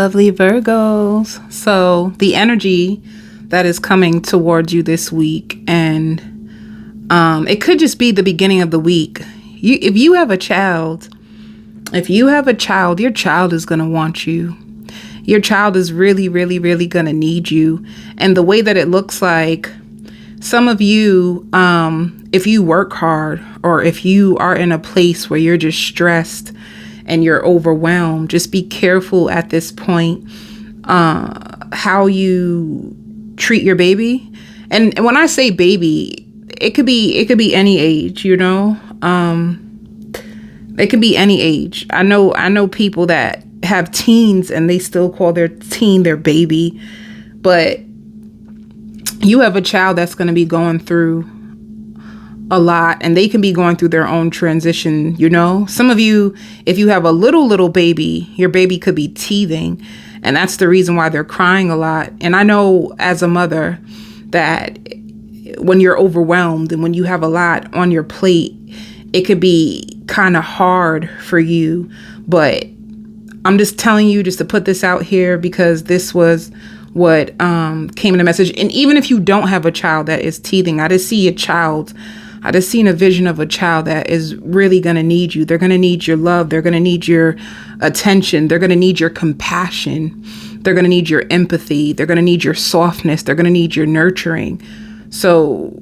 lovely Virgos. So the energy that is coming towards you this week, and it could just be the beginning of the week. If you have a child, your child is going to want you. Your child is really, really, really going to need you. And the way that it looks like, some of you, if you work hard, or if you are in a place where you're just stressed and you're overwhelmed, just be careful at this point how you treat your baby. And when I say baby, it could be any age, you know. It could be any age. I know people that have teens and they still call their teen their baby, but you have a child that's going to be going through a lot, and they can be going through their own transition, you know. Some of you, if you have a little baby, your baby could be teething, and that's the reason why they're crying a lot. And I know as a mother that when you're overwhelmed and when you have a lot on your plate, it could be kind of hard for you. But I'm just telling you just to put this out here, because this was what came in the message. And even if you don't have a child that is teething, I just seen a vision of a child that is really going to need you. They're going to need your love. They're going to need your attention. They're going to need your compassion. They're going to need your empathy. They're going to need your softness. They're going to need your nurturing. So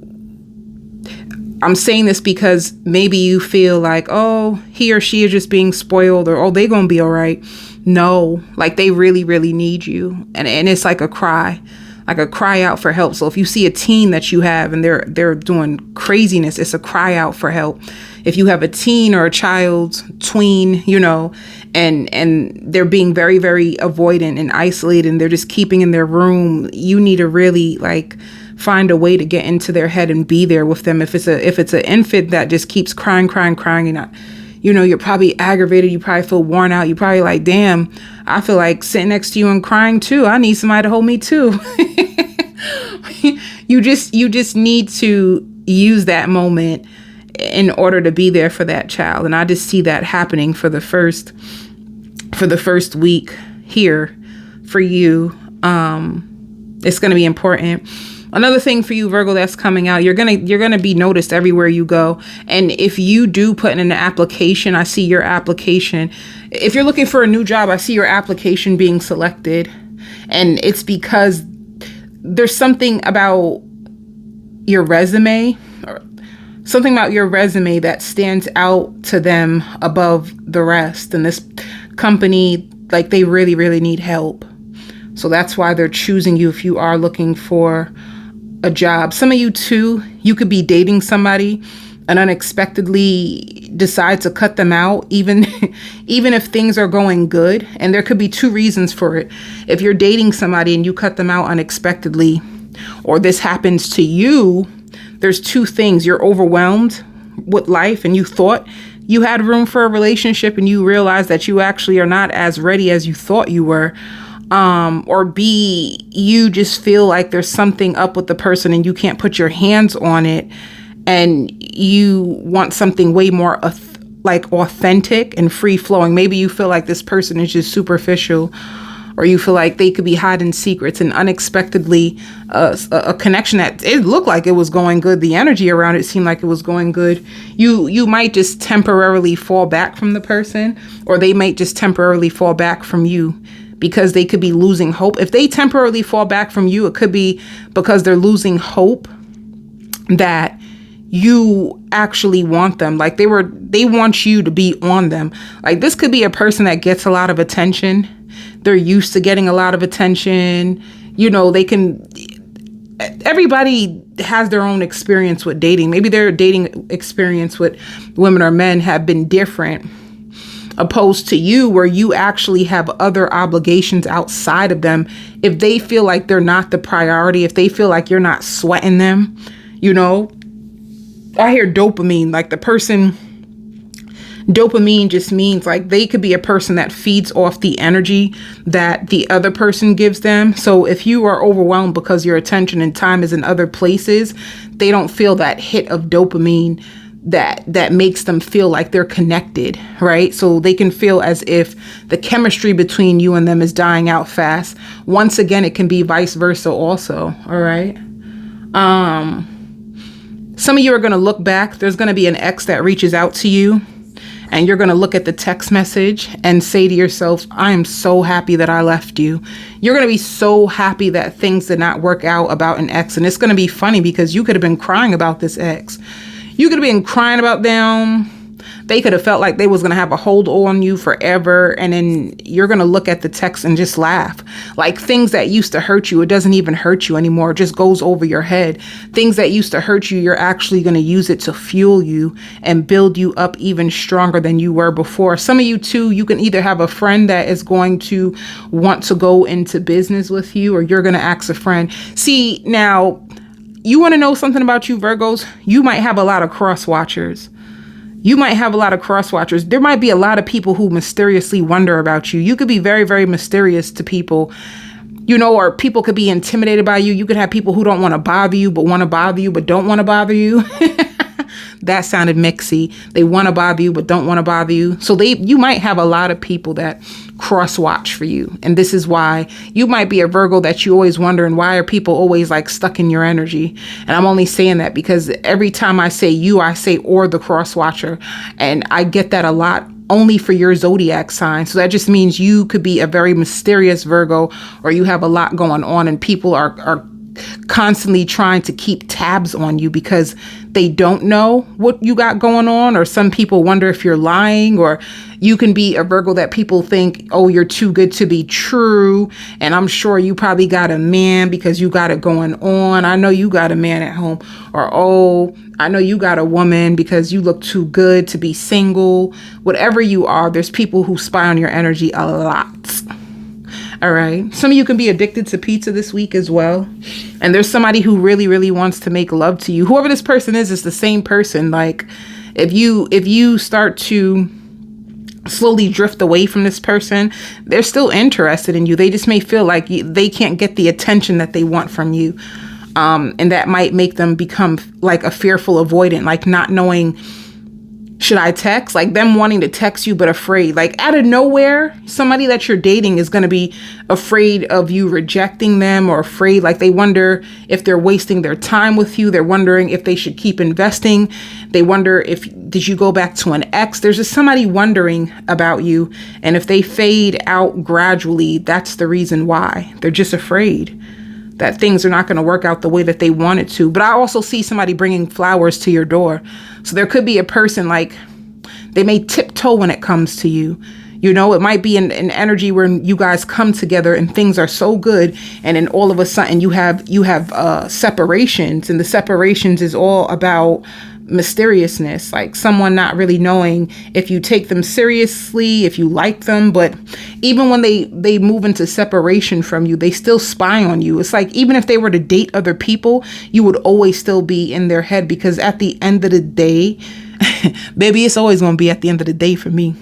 I'm saying this because maybe you feel like, oh, he or she is just being spoiled, or, oh, they're going to be all right. No, like they really, really need you. And it's like a cry out for help. So if you see a teen that you have and they're doing craziness, it's a cry out for help. If you have a teen or a child, tween, you know, and they're being very, very avoidant and isolated, and they're just keeping in their room, you need to really like find a way to get into their head and be there with them. If it's an infant that just keeps crying, and you know, you're probably aggravated. You probably feel worn out. You probably like, damn, I feel like sitting next to you and crying too. I need somebody to hold me too. You just need to use that moment in order to be there for that child. And I just see that happening for the first week here for you. It's going to be important. Another thing for you, Virgo, that's coming out, you're gonna be noticed everywhere you go. And if you do put in an application, I see your application. If you're looking for a new job, I see your application being selected. And it's because there's something about your resume, or something about your resume that stands out to them above the rest. And this company, like, they really, really need help. So that's why they're choosing you if you are looking for a job. Some of you too, you could be dating somebody and unexpectedly decide to cut them out, even if things are going good. And there could be two reasons for it. If you're dating somebody and you cut them out unexpectedly, or this happens to you, there's two things. You're overwhelmed with life and you thought you had room for a relationship, and you realize that you actually are not as ready as you thought you were. Or B, you just feel like there's something up with the person and you can't put your hands on it, and you want something way more like authentic and free flowing. Maybe you feel like this person is just superficial, or you feel like they could be hiding secrets, and unexpectedly a connection that it looked like it was going good. The energy around it seemed like it was going good. You might just temporarily fall back from the person, or they might just temporarily fall back from you, because they could be losing hope. If they temporarily fall back from you, it could be because they're losing hope that you actually want them. Like they want you to be on them. Like this could be a person that gets a lot of attention. They're used to getting a lot of attention. You know, everybody has their own experience with dating. Maybe their dating experience with women or men have been different, opposed to you, where you actually have other obligations outside of them. If they feel like they're not the priority, if they feel like you're not sweating them, you know, I hear dopamine, like the person, dopamine just means like they could be a person that feeds off the energy that the other person gives them. So if you are overwhelmed because your attention and time is in other places, they don't feel that hit of dopamine that makes them feel like they're connected, right? So they can feel as if the chemistry between you and them is dying out fast. Once again, it can be vice versa also, all right? Some of you are going to look back. There's going to be an ex that reaches out to you, and you're going to look at the text message and say to yourself, I am so happy that I left you. You're going to be so happy that things did not work out about an ex. And it's going to be funny because you could have been crying about this ex. You could have been crying about them. They could have felt like they was going to have a hold on you forever. And then you're going to look at the text and just laugh. Like things that used to hurt you, it doesn't even hurt you anymore. It just goes over your head. Things that used to hurt you, you're actually going to use it to fuel you and build you up even stronger than you were before. Some of you too, you can either have a friend that is going to want to go into business with you, or you're going to ask a friend. See, now, you want to know something about you, Virgos? You might have a lot of cross watchers. You might have a lot of cross watchers. There might be a lot of people who mysteriously wonder about you. You could be very, very mysterious to people, you know, or people could be intimidated by you. You could have people who don't want to bother you, but want to bother you, but don't want to bother you. That sounded mixy. They want to bother you, but don't want to bother you. So you might have a lot of people that cross watch for you. And this is why you might be a Virgo that you always wondering, why are people always like stuck in your energy? And I'm only saying that because every time I say you, I say or the cross watcher. And I get that a lot only for your zodiac sign. So that just means you could be a very mysterious Virgo, or you have a lot going on and people are constantly trying to keep tabs on you because they don't know what you got going on, or some people wonder if you're lying, or you can be a Virgo that people think, oh, you're too good to be true. And I'm sure you probably got a man because you got it going on. I know you got a man at home. Or, oh, I know you got a woman because you look too good to be single. Whatever you are, there's people who spy on your energy a lot. All right. Some of you can be addicted to pizza this week as well. And there's somebody who really, really wants to make love to you. Whoever this person is the same person. Like if you start to slowly drift away from this person, they're still interested in you. They just may feel like they can't get the attention that they want from you. And that might make them become like a fearful avoidant, like not knowing, should I text? Like them wanting to text you, but afraid. Like out of nowhere, somebody that you're dating is going to be afraid of you rejecting them, or afraid, like they wonder if they're wasting their time with you. They're wondering if they should keep investing. They wonder did you go back to an ex? There's just somebody wondering about you. And if they fade out gradually, that's the reason why. They're just afraid that things are not going to work out the way that they want it to. But I also see somebody bringing flowers to your door. So there could be a person like they may tiptoe when it comes to you. You know, it might be an energy where you guys come together and things are so good. And then all of a sudden you have separations, and the separations is all about mysteriousness, like someone not really knowing if you take them seriously, if you like them. But even when they move into separation from you, they still spy on you. It's like even if they were to date other people, you would always still be in their head, because at the end of the day, baby, it's always going to be at the end of the day for me.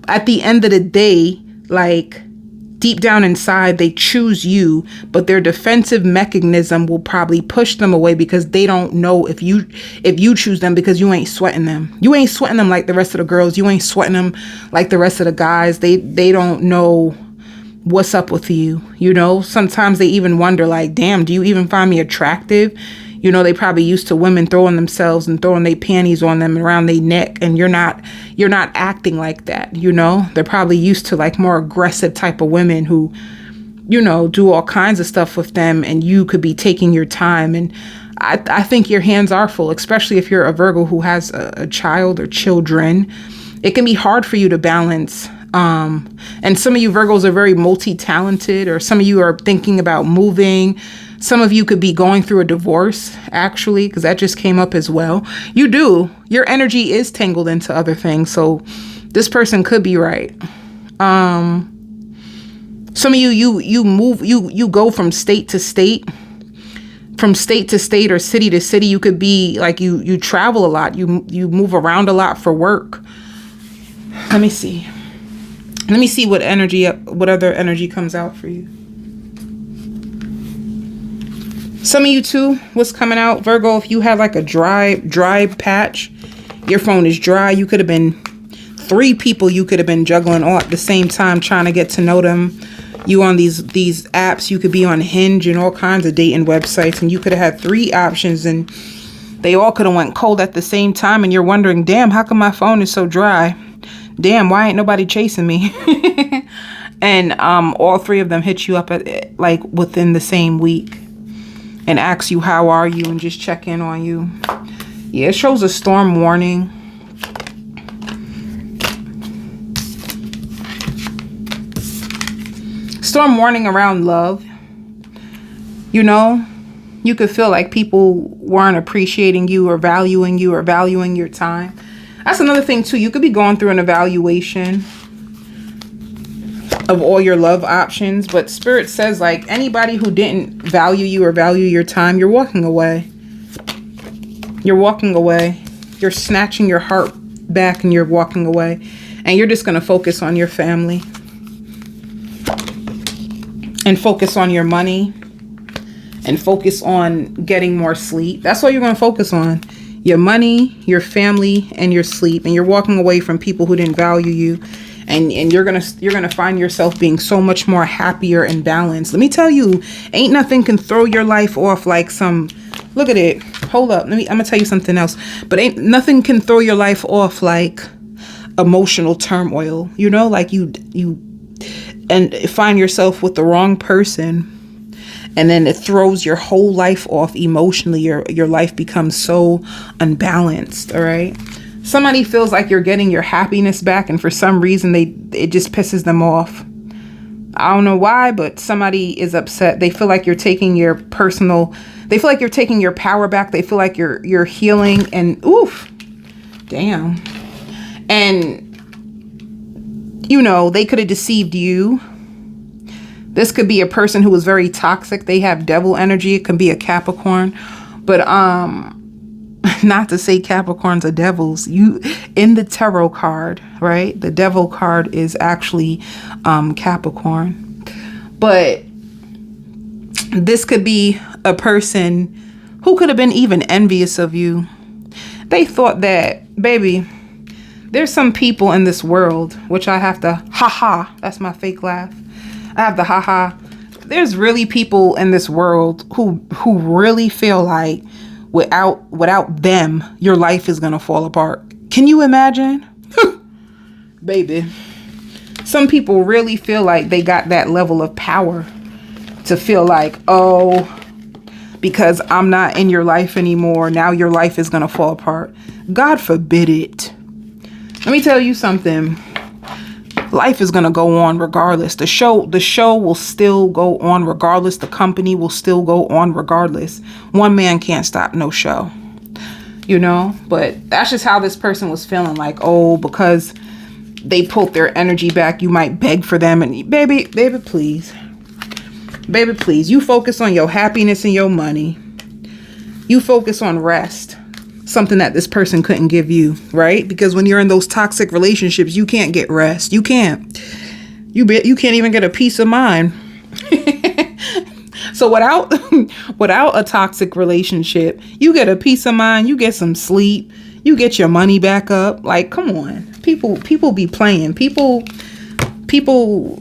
At the end of the day, like deep down inside, they choose you, but their defensive mechanism will probably push them away because they don't know if you choose them, because you ain't sweating them. You ain't sweating them like the rest of the girls. You ain't sweating them like the rest of the guys. They don't know what's up with you. You know, sometimes they even wonder like, damn, do you even find me attractive? You know, they probably used to women throwing themselves and throwing their panties on them around their neck, and you're not acting like that. You know, they're probably used to like more aggressive type of women who, you know, do all kinds of stuff with them, and you could be taking your time. And I think your hands are full, especially if you're a Virgo who has a child or children. It can be hard for you to balance. And some of you Virgos are very multi-talented, or some of you are thinking about moving. Some of you could be going through a divorce, actually, because that just came up as well. You do. Your energy is tangled into other things. So this person could be right. Some of you move, you go from state to state, or city to city. You could be like you travel a lot. You move around a lot for work. Let me see what other energy comes out for you. Some of you too, what's coming out, Virgo, if you have like a dry patch Your phone is dry. You could have been 3 people you could have been juggling all at the same time trying to get to know them. You on these apps, you could be on Hinge and all kinds of dating websites, and you could have had 3 options and they all could have went cold at the same time, and you're wondering, damn, how come my phone is so dry? Damn, why ain't nobody chasing me? And all 3 of them hit you up at like within the same week and ask you how are you and just check in on you. Yeah, it shows a storm warning. Storm warning around love. You know, you could feel like people weren't appreciating you or valuing your time. That's another thing too. You could be going through an evaluation of all your love options, but Spirit says like anybody who didn't value you or value your time, you're walking away. You're walking away. You're snatching your heart back and you're walking away. And you're just going to focus on your family. And focus on your money. And focus on getting more sleep. That's what you're going to focus on. Your money, your family, and your sleep. And you're walking away from people who didn't value you. And you're gonna find yourself being so much more happier and balanced. Let me tell you, ain't nothing can throw your life off like some. Look at it. Hold up. I'm gonna tell you something else. But ain't nothing can throw your life off like emotional turmoil. You know, like you and find yourself with the wrong person, and then it throws your whole life off emotionally. Your life becomes so unbalanced. All right. Somebody feels like you're getting your happiness back, and for some reason it just pisses them off. I don't know why, but somebody is upset. They feel like you're taking your they feel like you're taking your power back. They feel like you're healing, and oof, damn. And you know, they could have deceived you. This could be a person who was very toxic. They have devil energy. It can be a Capricorn, but not to say Capricorns are devils. You in the tarot card, right? The devil card is actually Capricorn. But this could be a person who could have been even envious of you. They thought that, baby, there's some people in this world, which I have to ha-ha. That's my fake laugh. I have the ha-ha. There's really people in this world who really feel like without them, your life is going to fall apart. Can you imagine? Baby. Some people really feel like they got that level of power to feel like, oh, because I'm not in your life anymore, now your life is going to fall apart. God forbid it. Let me tell you something. Life is going to go on regardless. The show will still go on regardless. The company will still go on regardless. One man can't stop no show. You know, but that's just how this person was feeling, like, oh, because they pulled their energy back, you might beg for them. And baby, please. Baby, please. You focus on your happiness and your money. You focus on rest. Something that this person couldn't give you, right? Because when you're in those toxic relationships, you can't get rest. You can't. You can't even get a peace of mind. So without a toxic relationship, you get a peace of mind. You get some sleep. You get your money back up. Like, come on, people be playing.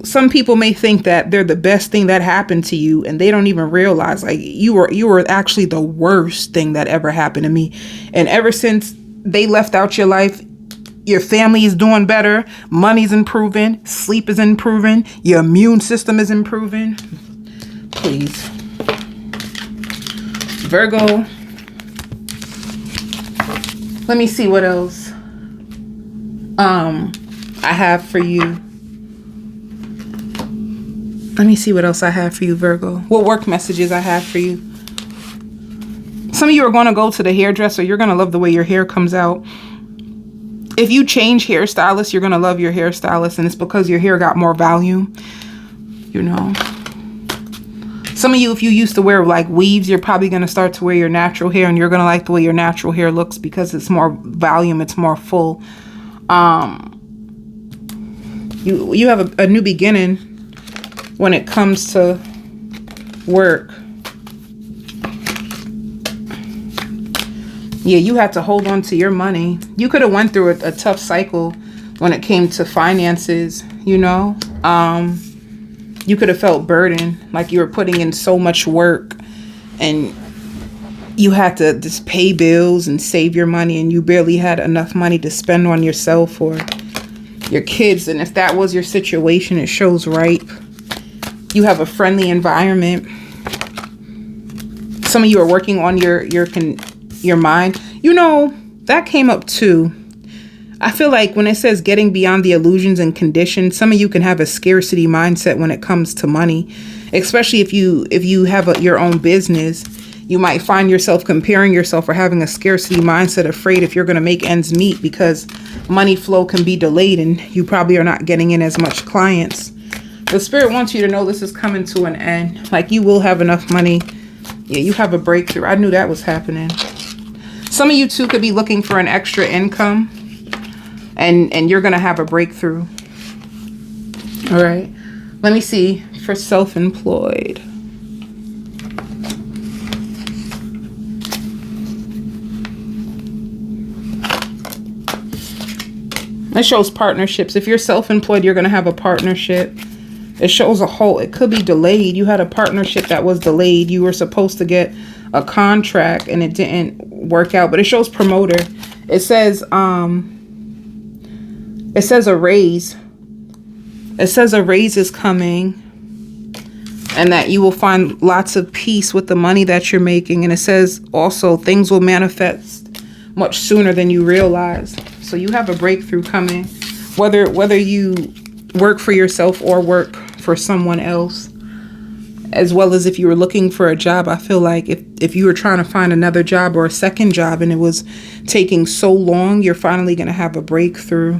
Some people may think that they're the best thing that happened to you, and they don't even realize like you were actually the worst thing that ever happened to me. And ever since they left out your life, your family is doing better, money's improving, sleep is improving, your immune system is improving. Please. Virgo. Let me see what else I have for you. Let me see what else I have for you, Virgo. What work messages I have for you. Some of you are going to go to the hairdresser. You're going to love the way your hair comes out. If you change hairstylists, you're going to love your hairstylist. And it's because your hair got more volume. You know. Some of you, if you used to wear like weaves, you're probably going to start to wear your natural hair. And you're going to like the way your natural hair looks because it's more volume. It's more full. You have a new beginning when it comes to work. Yeah, you had to hold on to your money. You could have went through a tough cycle when it came to finances, you know. You could have felt burdened, like you were putting in so much work and you had to just pay bills and save your money, and you barely had enough money to spend on yourself or your kids. And if that was your situation, it shows ripe. You have a friendly environment. Some of you are working on your mind. You know, that came up too. I feel like when it says getting beyond the illusions and conditions, some of you can have a scarcity mindset when it comes to money, especially if you have your own business. You might find yourself comparing yourself or having a scarcity mindset, afraid if you're going to make ends meet because money flow can be delayed and you probably are not getting in as much clients. The spirit wants you to know this is coming to an end. Like, you will have enough money. Yeah, you have a breakthrough. I knew that was happening. Some of you too could be looking for an extra income and you're going to have a breakthrough. All right. Let me see for self-employed. It shows partnerships. If you're self-employed, you're going to have a partnership. It shows it could be delayed. You had a partnership that was delayed. You were supposed to get a contract and it didn't work out, but it shows promoter. It says a raise. It says a raise is coming and that you will find lots of peace with the money that you're making. And it says also things will manifest much sooner than you realize. So you have a breakthrough coming, whether you work for yourself or work for someone else, as well as if you were looking for a job. I feel like if you were trying to find another job or a second job and it was taking so long, you're finally going to have a breakthrough.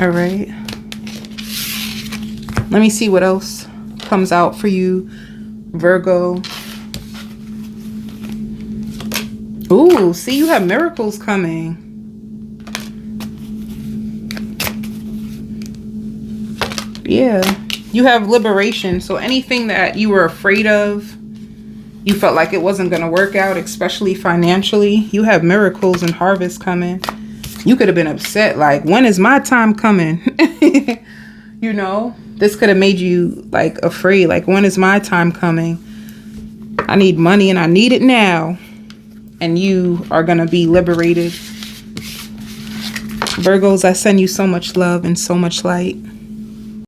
All right. Let me see what else comes out for you, Virgo. Ooh, see, you have miracles coming. Yeah, you have liberation. So anything that you were afraid of, you felt like it wasn't going to work out, especially financially, you have miracles and harvest coming. You could have been upset, like, when is my time coming? You know, this could have made you like afraid, like, when is my time coming? I need money and I need it now. And you are going to be liberated. Virgos, I send you so much love and so much light.